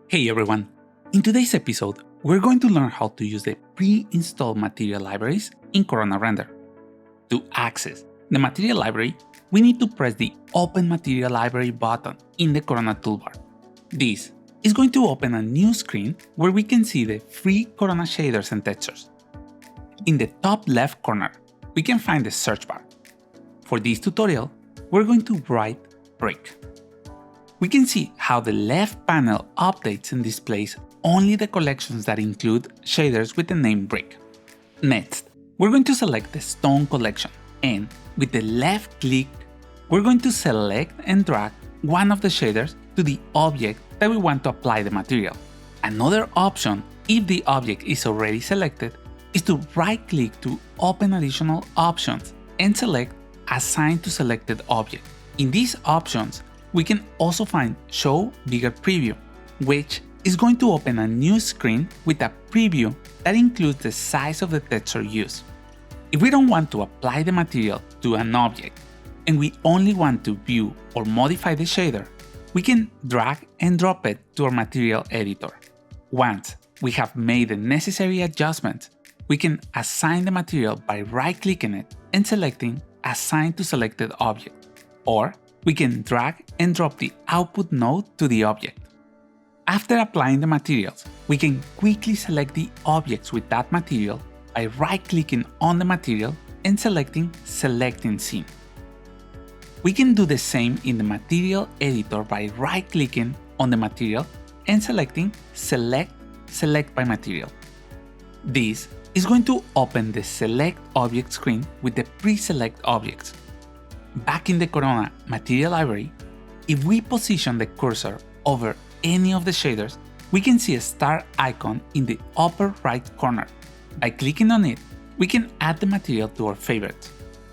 Hey everyone! In today's episode, we're going to learn how to use the pre-installed material libraries in Corona Render. To access the material library, we need to press the Open Material Library button in the Corona toolbar. This is going to open a new screen where we can see the free Corona shaders and textures. In the top left corner, we can find the search bar. For this tutorial, we're going to write brick. We can see how the left panel updates and displays only the collections that include shaders with the name brick. Next, we're going to select the stone collection, and with the left click, we're going to select and drag one of the shaders to the object that we want to apply the material. Another option, if the object is already selected, is to right-click to open additional options and select Assign to Selected Object. In these options, we can also find Show Bigger Preview, which is going to open a new screen with a preview that includes the size of the texture used. If we don't want to apply the material to an object and we only want to view or modify the shader, we can drag and drop it to our material editor. Once we have made the necessary adjustments, we can assign the material by right-clicking it and selecting Assign to Selected Object, or we can drag and drop the output node to the object. After applying the materials, we can quickly select the objects with that material by right-clicking on the material and selecting Select in Scene. We can do the same in the material editor by right-clicking on the material and selecting Select by Material. This is going to open the Select Object screen with the pre-select objects. Back in the Corona Material Library, if we position the cursor over any of the shaders, we can see a star icon in the upper right corner. By clicking on it, we can add the material to our favorites.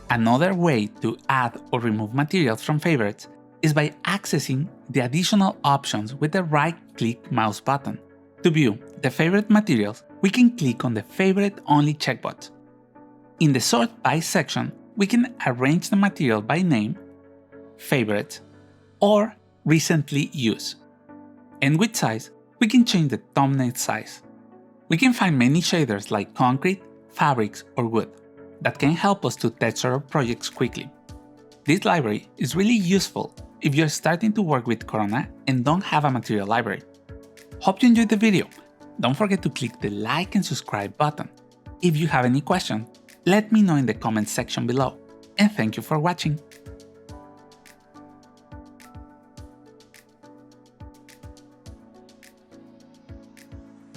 Another way to add or remove materials from favorites is by accessing the additional options with the right-click mouse button. To view the favorite materials, we can click on the Favorite Only checkbox. In the Sort By section, we can arrange the material by name, favorites, or recently used. And with size, we can change the thumbnail size. We can find many shaders like concrete, fabrics, or wood that can help us to texture our projects quickly. This library is really useful if you're starting to work with Corona and don't have a material library. Hope you enjoyed the video. Don't forget to click the like and subscribe button. If you have any questions, let me know in the comments section below. And thank you for watching.